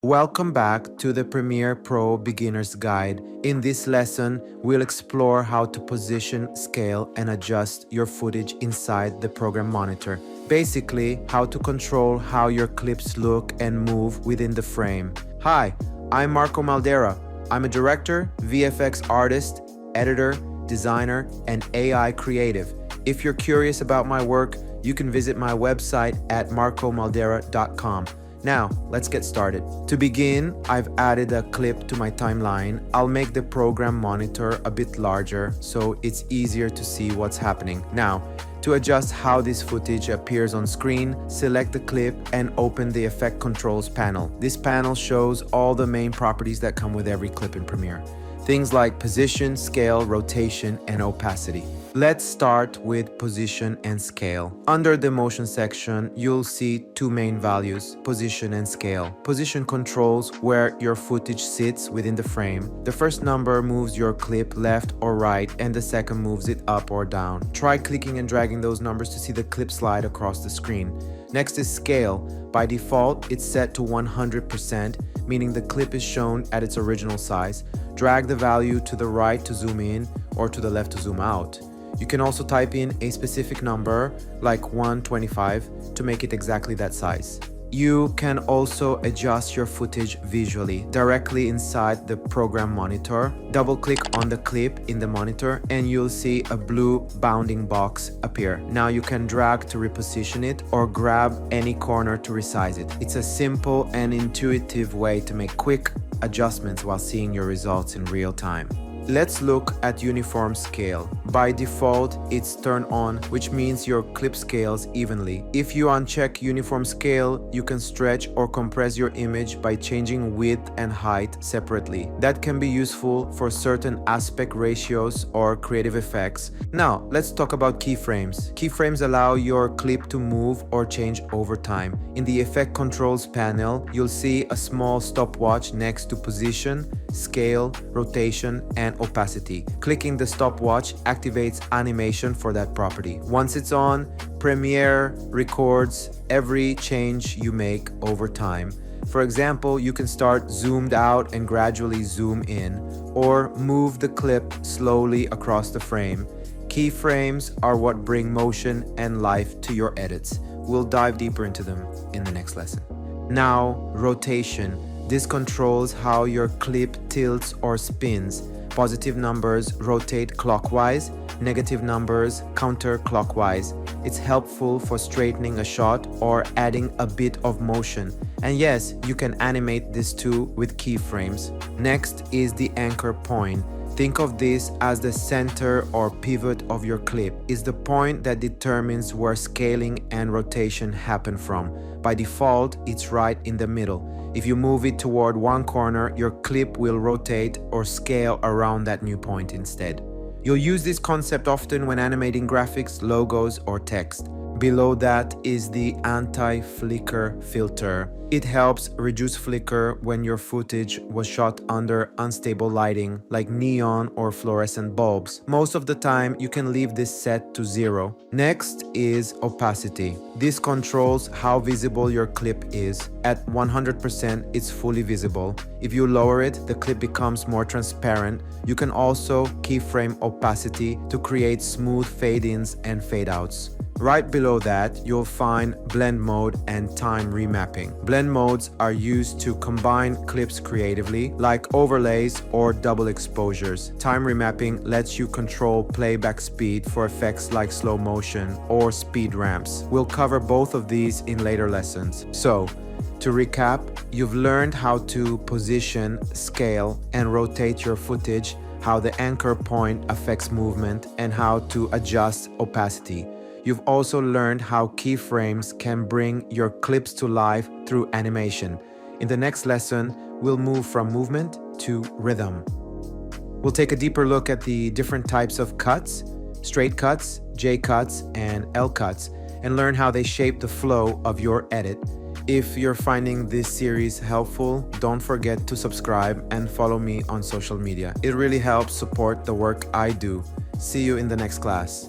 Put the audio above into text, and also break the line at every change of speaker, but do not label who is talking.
Welcome back to the Premiere Pro Beginner's Guide. In this lesson, we'll explore how to position, scale, and adjust your footage inside the program monitor. Basically, how to control how your clips look and move within the frame. Hi, I'm Marco Maldera. I'm a director, VFX artist, editor, designer, and AI creative. If you're curious about my work, you can visit my website at marcomaldera.com. Now, let's get started. To begin, I've added a clip to my timeline. I'll make the program monitor a bit larger so it's easier to see what's happening. Now, to adjust how this footage appears on screen, select the clip and open the Effect Controls panel. This panel shows all the main properties that come with every clip in Premiere. Things like position, scale, rotation, and opacity. Let's start with position and scale. Under the motion section, you'll see two main values, position and scale. Position controls where your footage sits within the frame. The first number moves your clip left or right, and the second moves it up or down. Try clicking and dragging those numbers to see the clip slide across the screen. Next is scale. By default, it's set to 100%, meaning the clip is shown at its original size. Drag the value to the right to zoom in or to the left to zoom out. You can also type in a specific number, like 125, to make it exactly that size. You can also adjust your footage visually, directly inside the program monitor. Double-click on the clip in the monitor and you'll see a blue bounding box appear. Now you can drag to reposition it or grab any corner to resize it. It's a simple and intuitive way to make quick adjustments while seeing your results in real time. Let's look at uniform scale. By default, it's turned on, which means your clip scales evenly. If you uncheck uniform scale, you can stretch or compress your image by changing width and height separately. That can be useful for certain aspect ratios or creative effects. Now, let's talk about keyframes. Keyframes allow your clip to move or change over time. In the Effect Controls panel, you'll see a small stopwatch next to position, scale, rotation, and opacity. Clicking the stopwatch activates animation for that property. Once it's on, Premiere records every change you make over time. For example, you can start zoomed out and gradually zoom in, or move the clip slowly across the frame. Keyframes are what bring motion and life to your edits. We'll dive deeper into them in the next lesson. Now, rotation. This controls how your clip tilts or spins. Positive numbers rotate clockwise, negative numbers counterclockwise. It's helpful for straightening a shot or adding a bit of motion. And yes, you can animate this too with keyframes. Next is the anchor point. Think of this as the center or pivot of your clip. It's the point that determines where scaling and rotation happen from. By default, it's right in the middle. If you move it toward one corner, your clip will rotate or scale around that new point instead. You'll use this concept often when animating graphics, logos, or text. Below that is the anti-flicker filter. It helps reduce flicker when your footage was shot under unstable lighting, like neon or fluorescent bulbs. Most of the time, you can leave this set to 0. Next is opacity. This controls how visible your clip is. At 100%, it's fully visible. If you lower it, the clip becomes more transparent. You can also keyframe opacity to create smooth fade-ins and fade-outs. Right below that, you'll find blend mode and time remapping. Blend modes are used to combine clips creatively, like overlays or double exposures. Time remapping lets you control playback speed for effects like slow motion or speed ramps. We'll cover both of these in later lessons. So, to recap, you've learned how to position, scale, and rotate your footage, how the anchor point affects movement, and how to adjust opacity. You've also learned how keyframes can bring your clips to life through animation. In the next lesson, we'll move from movement to rhythm. We'll take a deeper look at the different types of cuts, straight cuts, J cuts, and L cuts, and learn how they shape the flow of your edit. If you're finding this series helpful, don't forget to subscribe and follow me on social media. It really helps support the work I do. See you in the next class.